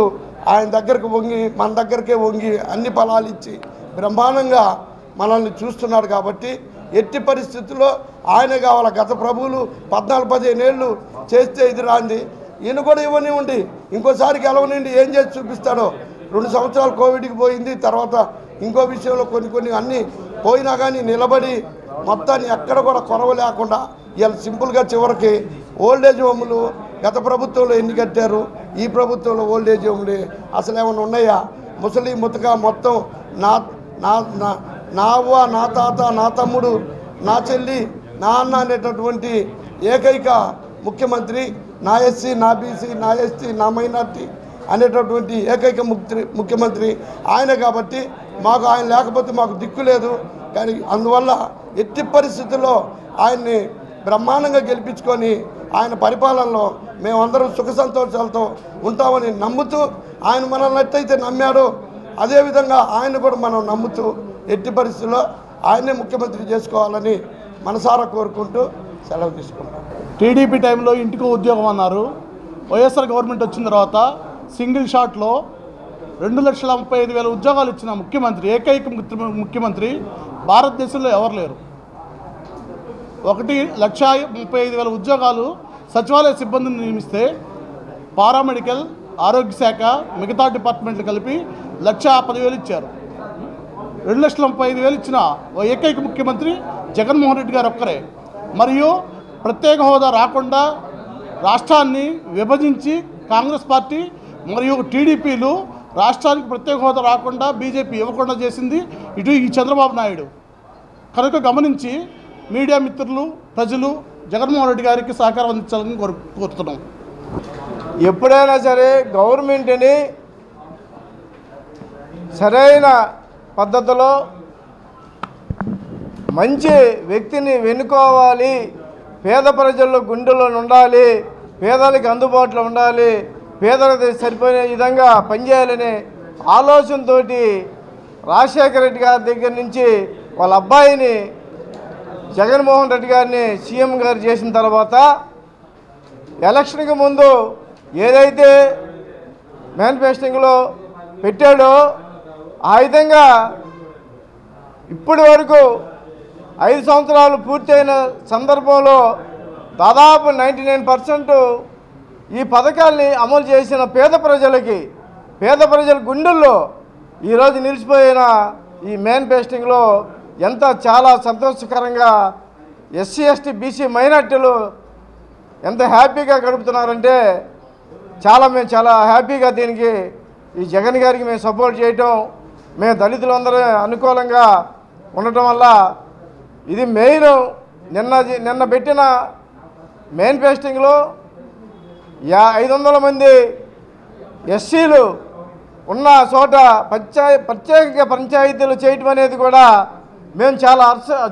ఆయన దగ్గరకు వంగి, మన దగ్గరికే వంగి అన్ని ఫలాలు ఇచ్చి బ్రహ్మాండంగా మనల్ని చూస్తున్నాడు. కాబట్టి ఎట్టి పరిస్థితుల్లో ఆయన కావాలి. గత ప్రభువులు 14-15 ఏళ్ళు చేస్తే ఇది రాంది, ఈయన కూడా ఇవ్వనివ్వండి, ఇంకోసారి గెలవనివ్వండి, ఏం చేసి చూపిస్తాడో. 2 సంవత్సరాలు కోవిడ్కి పోయింది, తర్వాత ఇంకో విషయంలో కొన్ని అన్నీ పోయినా కానీ నిలబడి మొత్తాన్ని ఎక్కడ కూడా కొరవ లేకుండా ఇలా సింపుల్గా చివరికి ఓల్డేజ్ హోములు గత ప్రభుత్వంలో ఎన్ని కట్టారు, ఈ ప్రభుత్వంలో ఓల్డేజ్ హోములు అసలు ఏమైనా ఉన్నాయా? ముసలి ముతక మొత్తం నా అవ్వ, నా తాత, నా తమ్ముడు, నా చెల్లి, నా అన్న అనేటటువంటి ఏకైక ముఖ్యమంత్రి, నా ఎస్సీ, నా బీసీ, నా ఎస్టీ, నా మైనార్టీ అనేటటువంటి ఏకైక ముఖ్యమంత్రి ఆయన. కాబట్టి మాకు ఆయన లేకపోతే మాకు దిక్కు లేదు. కానీ అందువల్ల ఎట్టి పరిస్థితుల్లో ఆయన్ని బ్రహ్మాండంగా గెలిపించుకొని ఆయన పరిపాలనలో మేమందరం సుఖ సంతోషాలతో ఉంటామని నమ్ముతూ, ఆయన మనల్ని ఎట్టయితే నమ్మాడో అదేవిధంగా ఆయన కూడా మనం నమ్ముతూ ఎట్టి పరిస్థితుల్లో ఆయనే ముఖ్యమంత్రి చేసుకోవాలని మనసారా కోరుకుంటూ సెలవు తీసుకుంటాం. టీడీపీ టైంలో ఇంటికి ఉద్యోగం అన్నారు, వైఎస్ఆర్ గవర్నమెంట్ వచ్చిన తర్వాత సింగిల్ షాట్లో 2,35,000 ఉద్యోగాలు ఇచ్చిన ముఖ్యమంత్రి, ఏకైక ముఖ్యమంత్రి భారతదేశంలో ఎవరు లేరు. 1,35,000 ఉద్యోగాలు సచివాలయ సిబ్బందిని నియమిస్తే పారామెడికల్, ఆరోగ్య శాఖ, మిగతా డిపార్ట్మెంట్లు కలిపి 1,10,000 ఇచ్చారు. 2,35,000 ఇచ్చిన ఏకైక ముఖ్యమంత్రి జగన్మోహన్ రెడ్డి గారు ఒక్కరే. మరియు ప్రత్యేక హోదా రాకుండా రాష్ట్రాన్ని విభజించి కాంగ్రెస్ పార్టీ మరియు టీడీపీలు రాష్ట్రానికి ప్రత్యేక హోదా రాకుండా బీజేపీ ఇవ్వకుండా చేసింది ఇటు ఈ చంద్రబాబు నాయుడు. కనుక గమనించి మీడియా మిత్రులు, ప్రజలు జగన్మోహన్ రెడ్డి గారికి సహకారం అందించాలని కోరుతున్నాం. ఎప్పుడైనా సరే గవర్నమెంట్ని సరైన పద్ధతిలో మంచి వ్యక్తిని వెనుకోవాలి, పేద ప్రజల్లో గుండెల్లో ఉండాలి, పేదలకు అందుబాటులో ఉండాలి, పేదలకు సరిపోయే విధంగా పనిచేయాలనే ఆలోచనతో రాజశేఖర రెడ్డి గారి దగ్గర నుంచి వాళ్ళ అబ్బాయిని జగన్మోహన్ రెడ్డి గారిని సీఎం గారు చేసిన తర్వాత ఎలక్షన్కి ముందు ఏదైతే మేనిఫెస్టోలో పెట్టాడో ఆ విధంగా ఇప్పటి వరకు 5 సంవత్సరాలు పూర్తయిన సందర్భంలో దాదాపు 99% ఈ పథకాల్ని అమలు చేసిన పేద ప్రజల గుండెల్లో ఈరోజు నిలిచిపోయిన ఈ మేనిఫెస్టోలో చాలా సంతోషకరంగా ఎస్సీ, ఎస్టీ, బీసీ మైనార్టీలు ఎంత హ్యాపీగా గడుపుతున్నారంటే మేము చాలా హ్యాపీగా దీనికి ఈ జగన్ గారికి మేము సపోర్ట్ చేయటం, మేము దళితులందరూ అనుకూలంగా ఉండటం వల్ల ఇది మెయిన్. నిన్న పెట్టిన మేనిఫెస్టోలో 500 మంది ఎస్సీలు ఉన్న చోట ప్రత్యేక పంచాయతీలు చేయటం అనేది కూడా మేము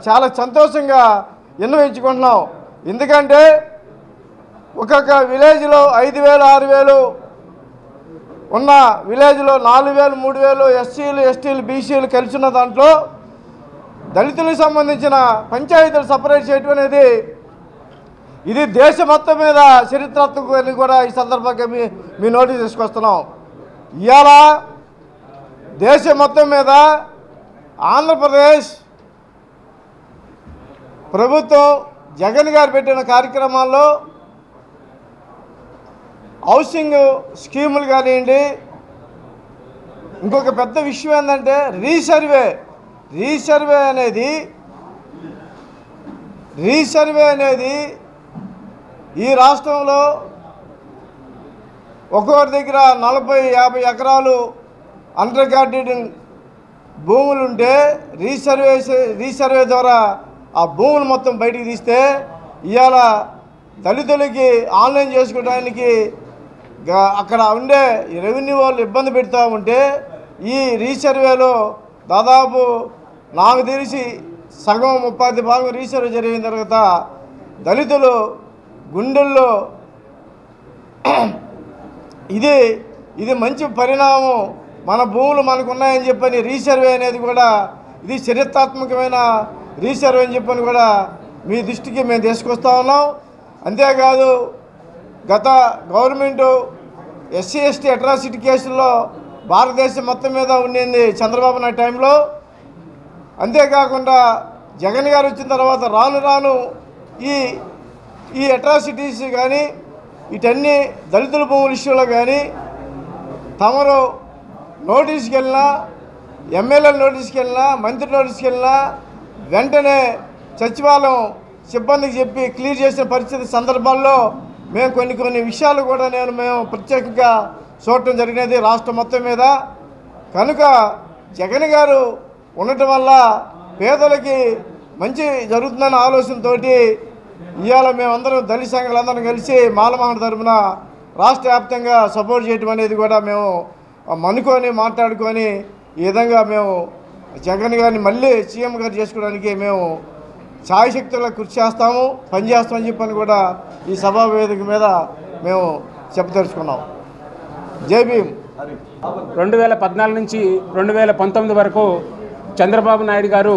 చాలా సంతోషంగా విన్నవించుకుంటున్నాం. ఎందుకంటే ఒక్కొక్క విలేజ్లో 5,000, 6,000 ఉన్న విలేజ్లో 4,000, 3,000 ఎస్సీలు, ఎస్టీలు, బీసీలు కలిసి ఉన్న దాంట్లో దళితులకు సంబంధించిన పంచాయతీలు సపరేట్ చేయటం అనేది ఇది దేశ మొత్తం మీద చరిత్రాత్మకమని కూడా ఈ సందర్భంగా మీ నోటీస్ తీసుకొస్తున్నాం. ఇవాళ దేశం మొత్తం మీద ఆంధ్రప్రదేశ్ ప్రభుత్వం జగన్ గారు పెట్టిన కార్యక్రమాల్లో హౌసింగ్ స్కీములు కానివ్వండి, ఇంకొక పెద్ద విషయం ఏంటంటే రీసర్వే అనేది ఈ రాష్ట్రంలో ఒక్కొక్కరి దగ్గర 40-50 ఎకరాలు అండర్ గార్డెన్ భూములు ఉంటే రీసర్వే ద్వారా ఆ భూములు మొత్తం బయటికి తీస్తే ఇవాళ దళితులకి ఆన్లైన్ చేసుకోవడానికి అక్కడ ఉండే రెవెన్యూ వాళ్ళు ఇబ్బంది పెడతా ఉంటే ఈ రీసర్వేలో దాదాపు నాకు తెలిసి సగం 30% రీసర్వే జరిగిన తర్వాత దళితులు గుండెల్లో ఇది మంచి పరిణామం, మన భూములు మనకున్నాయని చెప్పని రీసర్వే అనేది కూడా ఇది చరిత్రాత్మకమైన రీసర్వే అని చెప్పని కూడా మీ దృష్టికి మేము తీసుకొస్తా ఉన్నాం. అంతేకాదు గత గవర్నమెంటు ఎస్సీ, ఎస్టీ అట్రాసిటీ కేసుల్లో భారతదేశం మొత్తం మీద ఉండింది చంద్రబాబు నాయుడు టైంలో. అంతేకాకుండా జగన్ గారు వచ్చిన తర్వాత రాను ఈ అట్రాసిటీస్ కానీ వీటన్ని దళితుల భూముల ఇష్యూలో కానీ తమరు నోటీస్కి వెళ్ళినా, ఎమ్మెల్యేల నోటీస్కి వెళ్ళినా, మంత్రి నోటీస్కి వెళ్ళినా వెంటనే సచివాలయం సిబ్బందికి చెప్పి క్లియర్ చేసిన పరిస్థితి సందర్భాల్లో మేము కొన్ని విషయాలు కూడా మేము ప్రత్యేకంగా చూడటం జరిగినది రాష్ట్రం మొత్తం మీద. కనుక జగన్ గారు ఉండటం వల్ల పేదలకి మంచి జరుగుతుందన్న ఆలోచనతో ఇవాళ మేమందరం దళిత సంఘాలందరం కలిసి మాలమహల్ తరపున రాష్ట్ర వ్యాప్తంగా సపోర్ట్ చేయటం అనేది కూడా మేము మాట్లాడుకొని ఈ విధంగా మేము జగన్ గారిని మళ్ళీ సీఎం గారు చేసుకోవడానికి మేము ఛాయశక్తుల్లో కృషి చేస్తాము, పనిచేస్తామని చెప్పని కూడా ఈ సభా వేదిక మీద మేము చెప్పదలుచుకున్నాం. జై భీమ్. 2014 నుంచి 2019 వరకు చంద్రబాబు నాయుడు గారు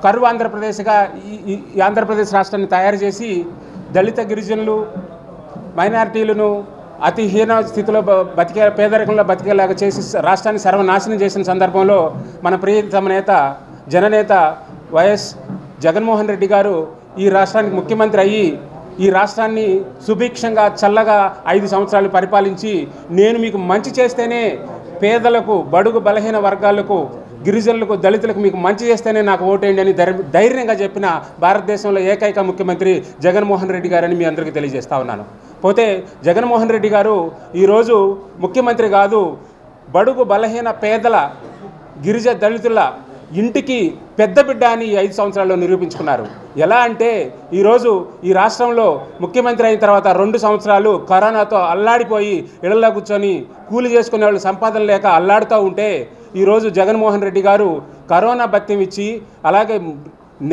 కరువు ఆంధ్రప్రదేశ్గా ఈ ఆంధ్రప్రదేశ్ రాష్ట్రాన్ని తయారు చేసి దళిత గిరిజనులు, మైనారిటీలను అతి హీన స్థితిలో బతికే పేదరికంలో బతికేలాగా చేసి రాష్ట్రాన్ని సర్వనాశనం చేసిన సందర్భంలో మన ప్రియతమ నేత జననేత వైఎస్ జగన్మోహన్ రెడ్డి గారు ఈ రాష్ట్రానికి ముఖ్యమంత్రి అయ్యి ఈ రాష్ట్రాన్ని సుభిక్షంగా చల్లగా 5 సంవత్సరాలు పరిపాలించి నేను మీకు మంచి చేస్తేనే పేదలకు బడుగు బలహీన వర్గాలకు గిరిజనులకు దళితులకు మీకు మంచి చేస్తేనే నాకు ఓటేయండి అని ధైర్యంగా చెప్పిన భారతదేశంలో ఏకైక ముఖ్యమంత్రి జగన్మోహన్ రెడ్డి గారని మీ అందరికీ తెలియజేస్తా ఉన్నాను. పోతే జగన్మోహన్ రెడ్డి గారు ఈరోజు ముఖ్యమంత్రి కాదు, బడుగు బలహీన పేదల గిరిజ దళితుల ఇంటికి పెద్ద బిడ్డ అని 5 సంవత్సరాల్లో నిరూపించుకున్నారు. ఎలా అంటే ఈరోజు ఈ రాష్ట్రంలో ముఖ్యమంత్రి అయిన తర్వాత 2 సంవత్సరాలు కరోనాతో అల్లాడిపోయి ఇళ్లలో కూర్చొని కూలి చేసుకునే వాళ్ళు సంపాదన లేక అల్లాడుతూ ఉంటే ఈరోజు జగన్మోహన్ రెడ్డి గారు కరోనా భత్యం ఇచ్చి అలాగే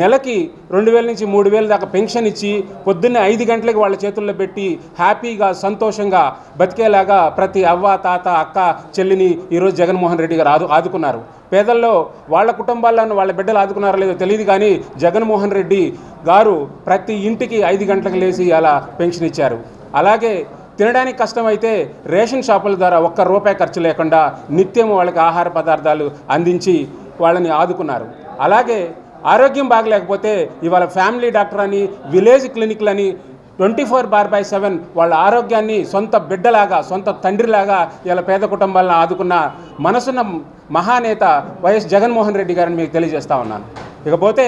నెలకి 2,000 నుంచి 3,000 దాకా పెన్షన్ ఇచ్చి పొద్దున్నే 5 గంటలకు వాళ్ళ చేతుల్లో పెట్టి హ్యాపీగా సంతోషంగా బతికేలాగా ప్రతి అవ్వ తాత అక్క చెల్లిని ఈరోజు జగన్మోహన్ రెడ్డి గారు ఆదుకున్నారు. పేదల్లో వాళ్ళ కుటుంబాలను వాళ్ళ బిడ్డలు ఆదుకున్నారో లేదో తెలియదు, కానీ జగన్మోహన్ రెడ్డి గారు ప్రతి ఇంటికి 5 గంటలకు లేచి అలా పెన్షన్ ఇచ్చారు. అలాగే తినడానికి కష్టమైతే రేషన్ షాపుల ద్వారా ₹1 ఖర్చు లేకుండా నిత్యం వాళ్ళకి ఆహార పదార్థాలు అందించి వాళ్ళని ఆదుకున్నారు. అలాగే ఆరోగ్యం బాగలేకపోతే ఇవాళ ఫ్యామిలీ డాక్టర్ అని విలేజ్ క్లినిక్లని 24/7 వాళ్ళ ఆరోగ్యాన్ని సొంత బిడ్డలాగా సొంత తండ్రిలాగా ఇలా పేద కుటుంబాలను ఆదుకున్న మనసున్న మహానేత వైఎస్ జగన్మోహన్ రెడ్డి గారిని మీకు తెలియజేస్తా ఉన్నాను. ఇకపోతే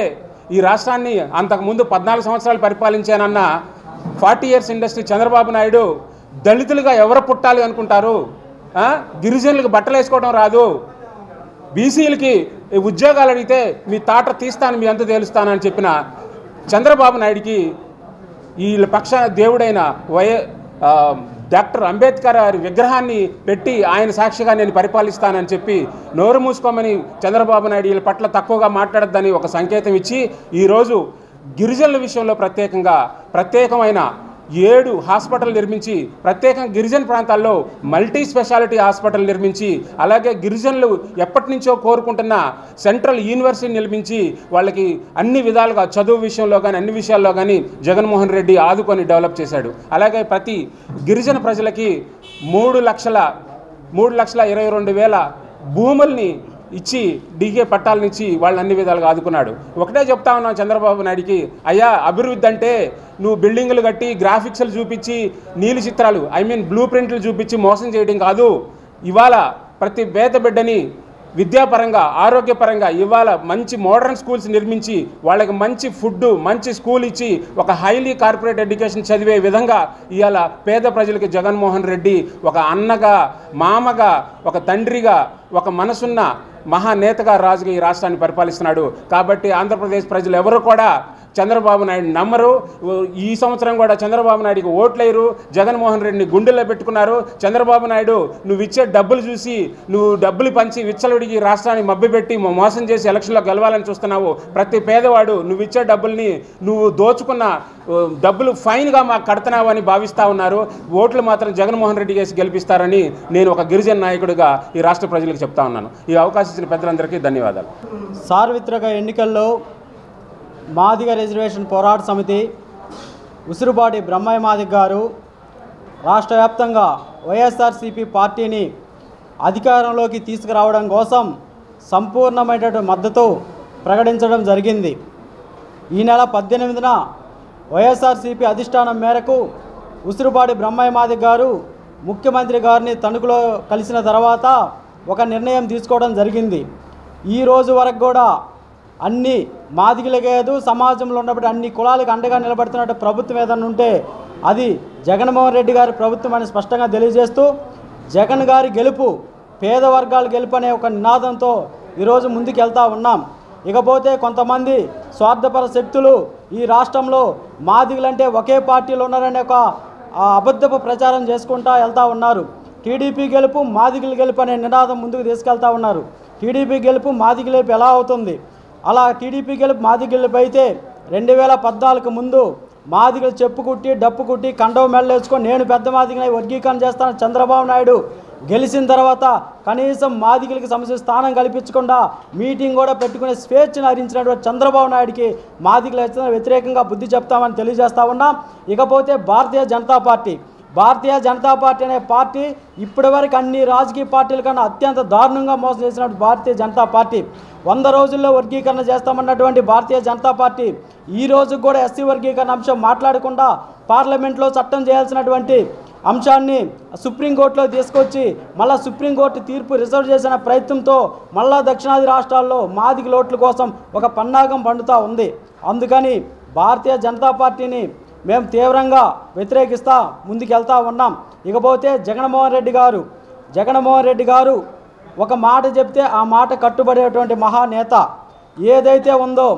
ఈ రాష్ట్రాన్ని అంతకుముందు 14 సంవత్సరాలు పరిపాలించానన్న 40 ఇయర్స్ ఇండస్ట్రీ చంద్రబాబు నాయుడు దళితులుగా ఎవరు పుట్టాలి అనుకుంటారు? గిరిజనులకు బట్టలు వేసుకోవడం రాదు, బీసీలకి ఉద్యోగాలు అడిగితే మీ తాట తీస్తాను మీ అంత తేలుస్తానని చెప్పిన చంద్రబాబు నాయుడికి వీళ్ళ పక్షాన దేవుడైన డాక్టర్ అంబేద్కర్ గారి విగ్రహాన్ని పెట్టి ఆయన సాక్షిగా నేను పరిపాలిస్తానని చెప్పి నోరు మూసుకోమని చంద్రబాబు నాయుడు వీళ్ళ పట్ల తక్కువగా మాట్లాడద్దని ఒక సంకేతం ఇచ్చి ఈరోజు గిరిజనుల విషయంలో ప్రత్యేకమైన 7 హాస్పిటల్ నిర్మించి ప్రత్యేకంగా గిరిజన ప్రాంతాల్లో మల్టీ స్పెషాలిటీ హాస్పిటల్ నిర్మించి అలాగే గిరిజనులు ఎప్పటి నుంచో కోరుకుంటున్న సెంట్రల్ యూనివర్సిటీ నిర్మించి వాళ్ళకి అన్ని విధాలుగా చదువు విషయంలో కానీ అన్ని విషయాల్లో కానీ జగన్మోహన్ రెడ్డి ఆదుకొని డెవలప్ చేశాడు. అలాగే ప్రతి గిరిజన ప్రజలకి 3,22,000 భూముల్ని ఇచ్చి డీకే పట్టాలనిచ్చి వాళ్ళని అన్ని విధాలుగా ఆదుకున్నాడు. ఒకటే చెప్తా ఉన్నాం చంద్రబాబు నాయుడికి, అయ్యా అభివృద్ధి అంటే నువ్వు బిల్డింగులు కట్టి గ్రాఫిక్స్లు చూపించి నీలి చిత్రాలు బ్లూ ప్రింట్లు చూపించి మోసం చేయడం కాదు. ఇవాళ ప్రతి పేద బిడ్డని విద్యాపరంగా ఆరోగ్యపరంగా ఇవాళ మంచి మోడర్న్ స్కూల్స్ నిర్మించి వాళ్ళకి మంచి ఫుడ్ మంచి స్కూల్ ఇచ్చి ఒక హైలీ కార్పొరేట్ ఎడ్యుకేషన్ చదివే విధంగా ఇవాళ పేద ప్రజలకి జగన్మోహన్ రెడ్డి ఒక అన్నగా మామగా ఒక తండ్రిగా ఒక మనసున్న మహానేతగా రాజుగా ఈ రాష్ట్రాన్ని పరిపాలిస్తున్నాడు. కాబట్టి ఆంధ్రప్రదేశ్ ప్రజలు ఎవరు కూడా చంద్రబాబు నాయుడు నమ్మరు. ఈ సంవత్సరం కూడా చంద్రబాబు నాయుడికి ఓట్లేరు, జగన్మోహన్ రెడ్డిని గుండెల్లో పెట్టుకున్నారు. చంద్రబాబు నాయుడు నువ్వు ఇచ్చే డబ్బులు చూసి నువ్వు డబ్బులు పంచి విచ్చలవిడికి రాష్ట్రాన్ని మభ్యపెట్టి మోసం చేసి ఎలక్షన్లో గెలవాలని చూస్తున్నావు. ప్రతి పేదవాడు నువ్వు ఇచ్చే డబ్బుల్ని నువ్వు దోచుకున్న డబ్బులు ఫైన్గా మాకు కడుతున్నావు అని భావిస్తూ ఉన్నారు. ఓట్లు మాత్రం జగన్మోహన్ రెడ్డి కేసి గెలిపిస్తారని నేను ఒక గిరిజన నాయకుడిగా ఈ రాష్ట్ర ప్రజలకు చెప్తా ఉన్నాను. ఈ అవకాశం ఇచ్చిన పెద్దలందరికీ ధన్యవాదాలు. సార్వత్రిక ఎన్నికల్లో మాదిగ రిజర్వేషన్ పోరాట సమితి ఉసురుబాటి బ్రహ్మయ్య మాదిగ గారు రాష్ట్ర వ్యాప్తంగా వైఎస్ఆర్సీపీ పార్టీని అధికారంలోకి తీసుకురావడం కోసం సంపూర్ణమైనటువంటి మద్దతు ప్రకటించడం జరిగింది. ఈ నెల 18న వైఎస్ఆర్సీపీ అధిష్టానం మేరకు ఉసురుబాటి బ్రహ్మయ్య మాదిగ గారు ముఖ్యమంత్రి గారిని తణుకులో కలిసిన తర్వాత ఒక నిర్ణయం తీసుకోవడం జరిగింది. ఈ రోజు వరకు కూడా అన్ని మాదిగలకేదు సమాజంలో ఉన్నప్పుడు అన్ని కులాలకు అండగా నిలబడుతున్నట్టు ప్రభుత్వం ఏదన్నా ఉంటే అది జగన్మోహన్ రెడ్డి గారి ప్రభుత్వం అని స్పష్టంగా తెలియజేస్తూ జగన్ గారి గెలుపు పేద వర్గాల గెలుపు అనే ఒక నినాదంతో ఈరోజు ముందుకు వెళ్తూ ఉన్నాం. ఇకపోతే కొంతమంది స్వార్థపర శక్తులు ఈ రాష్ట్రంలో మాదిగలంటే ఒకే పార్టీలో ఉన్నారనే ఒక అబద్ధపు ప్రచారం చేసుకుంటూ వెళ్తూ ఉన్నారు. టీడీపీ గెలుపు మాదిగల గెలుపు అనే నినాదం ముందుకు తీసుకెళ్తా ఉన్నారు. టీడీపీ గెలుపు మాదిగ గెలుపు ఎలా అవుతుంది? అలా టీడీపీ గెలుపు మాదిగ గెలుపు అయితే 2014 ముందు మాదిగలు చెప్పు కుట్టి డప్పు కుట్టి కండవ మెడలేసుకొని నేను పెద్ద మాదిగని వర్గీకరణ చేస్తాను చంద్రబాబు నాయుడు గెలిచిన తర్వాత కనీసం మాదిగలకి సమస్య స్థానం కల్పించకుండా మీటింగ్ కూడా పెట్టుకునే స్వేచ్ఛను హరించినటువంటి చంద్రబాబు నాయుడికి మాదిగల వ్యతిరేకంగా బుద్ధి చెప్తామని తెలియజేస్తా ఉన్నాం. ఇకపోతే భారతీయ జనతా పార్టీ భారతీయ జనతా పార్టీ అనే పార్టీ ఇప్పటివరకు అన్ని రాజకీయ పార్టీల కన్నా అత్యంత దారుణంగా మోసం చేసినటువంటి భారతీయ జనతా పార్టీ, 100 రోజుల్లో వర్గీకరణ చేస్తామన్నటువంటి భారతీయ జనతా పార్టీ ఈ రోజు కూడా ఎస్సీ వర్గీకరణ అంశం మాట్లాడకుండా పార్లమెంట్లో చట్టం చేయాల్సినటువంటి అంశాన్ని సుప్రీంకోర్టులో తీసుకొచ్చి మళ్ళా సుప్రీంకోర్టు తీర్పు రిజర్వ్ చేసిన ప్రయత్నంతో మళ్ళా దక్షిణాది రాష్ట్రాల్లో మాదిగ లోట్ల కోసం ఒక పన్నాగం పండుతూ ఉంది. అందుకని భారతీయ జనతా పార్టీని మేము తీవ్రంగా వ్యతిరేకిస్తూ ముందుకెళ్తా ఉన్నాం. ఇకపోతే జగన్మోహన్ రెడ్డి గారు ఒక మాట చెప్తే ఆ మాట కట్టుబడేటువంటి మహానేత. ఏదైతే ఉందో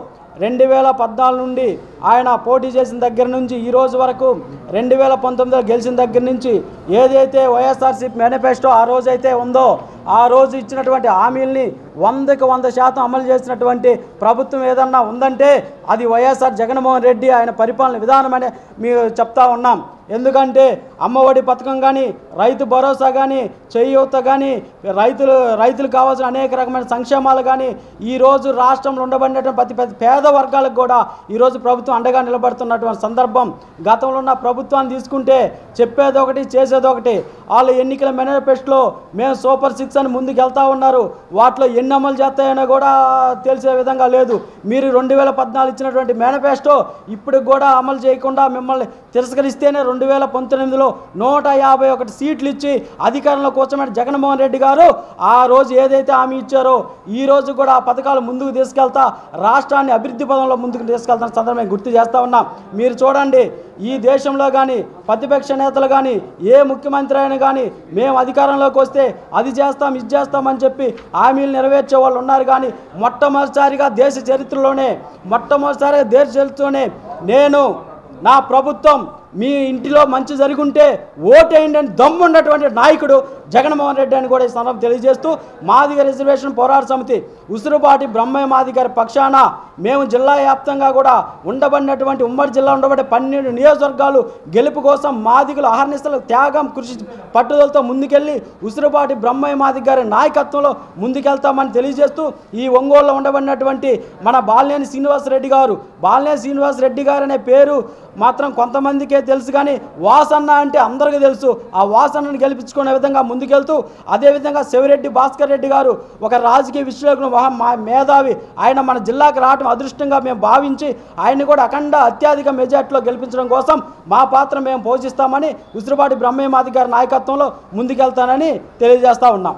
2014 నుండి ఆయన పోటీ చేసిన దగ్గర నుంచి ఈ రోజు వరకు 2019లో గెలిచిన దగ్గర నుంచి ఏదైతే వైఎస్ఆర్సీపీ మేనిఫెస్టో ఆ రోజైతే ఉందో ఆ రోజు ఇచ్చినటువంటి హామీల్ని 100కి 100% అమలు చేసినటువంటి ప్రభుత్వం ఏదన్నా ఉందంటే అది వైఎస్ఆర్ జగన్మోహన్ రెడ్డి ఆయన పరిపాలన విధానం అనే మేము చెప్తా ఉన్నాం. ఎందుకంటే అమ్మఒడి పథకం కానీ, రైతు భరోసా కానీ, చేయూత కానీ, రైతులు కావాల్సిన అనేక రకమైన సంక్షేమాలు కానీ ఈరోజు రాష్ట్రంలో ఉండబడినటువంటి ప్రతి పేద వర్గాలకు కూడా ఈరోజు ప్రభుత్వం అండగా నిలబడుతున్నటువంటి సందర్భం. గతంలో ఉన్న ప్రభుత్వాన్ని తీసుకుంటే చెప్పేది ఒకటి, చేసేది ఒకటి. వాళ్ళ ఎన్నికల మేనిఫెస్టోలో మేము సూపర్ 6 అని ముందుకు వెళ్తూ ఉన్నారు. వాటిలో ఎన్ని అమలు చేస్తాయనో కూడా తెలిసే విధంగా లేదు. మీరు 2014 ఇచ్చినటువంటి మేనిఫెస్టో ఇప్పుడు కూడా అమలు చేయకుండా మిమ్మల్ని తిరస్కరిస్తేనే 2019లో 151 సీట్లు ఇచ్చి అధికారంలో కూర్చోమని జగన్మోహన్ రెడ్డి గారు ఆ రోజు ఏదైతే హామీ ఇచ్చారో ఈ రోజు కూడా ఆ పథకాలు ముందుకు తీసుకెళ్తా రాష్ట్రాన్ని అభివృద్ధి పదంలో ముందుకు తీసుకెళ్తున్న సందర్భం గుర్తు చేస్తూ ఉన్నాం. మీరు చూడండి, ఈ దేశంలో కానీ ప్రతిపక్ష నేతలు కానీ ఏ ముఖ్యమంత్రి అయినా కానీ మేము అధికారంలోకి వస్తే అది చేస్తాం, ఇది చేస్తామని చెప్పి హామీలు నెరవేర్చే వాళ్ళు ఉన్నారు. కానీ మొట్టమొదటిసారిగా దేశ చరిత్రలోనే నేను నా ప్రభుత్వం మీ ఇంటిలో మంచి జరుగుంటే ఓటేయండి అని దమ్మున్నటువంటి నాయకుడు జగన్మోహన్ రెడ్డి అని కూడా ఈ సందర్భంగా తెలియజేస్తూ మాదిగ రిజర్వేషన్ పోరాట సమితి ఉసురుపాటి బ్రహ్మయ్య మాదిగ గారి పక్షాన మేము జిల్లా వ్యాప్తంగా కూడా ఉండబడినటువంటి ఉమ్మడి జిల్లా ఉండబడే 12 నియోజకవర్గాలు గెలుపు కోసం మాదిగలు అహర్నిశలు త్యాగం, కృషి, పట్టుదలతో ముందుకెళ్ళి ఉసురుపాటి బ్రహ్మయ్య మాదిగ గారి నాయకత్వంలో ముందుకెళ్తామని తెలియజేస్తూ ఈ ఒంగోలులో ఉండబడినటువంటి మన బాలినేని శ్రీనివాస్ రెడ్డి గారు అనే పేరు మాత్రం కొంతమందికే తెలుసు, కానీ వాసన్న అంటే అందరికీ తెలుసు. ఆ వాసన్నను గెలిపించుకునే విధంగా ముందుకెళ్తూ అదేవిధంగా శివరెడ్డి భాస్కర్ రెడ్డి గారు ఒక రాజకీయ విశ్లేషకుడు, మేధావి. ఆయన మన జిల్లాకు రావడం అదృష్టంగా మేము భావించి ఆయన్ని కూడా అత్యధిక మెజార్టీలో గెలిపించడం కోసం మా పాత్ర మేము పోషిస్తామని ఉసిరిపాటి బ్రహ్మయ్య మాదిగ గారి నాయకత్వంలో ముందుకెళ్తానని తెలియజేస్తూ ఉన్నాం.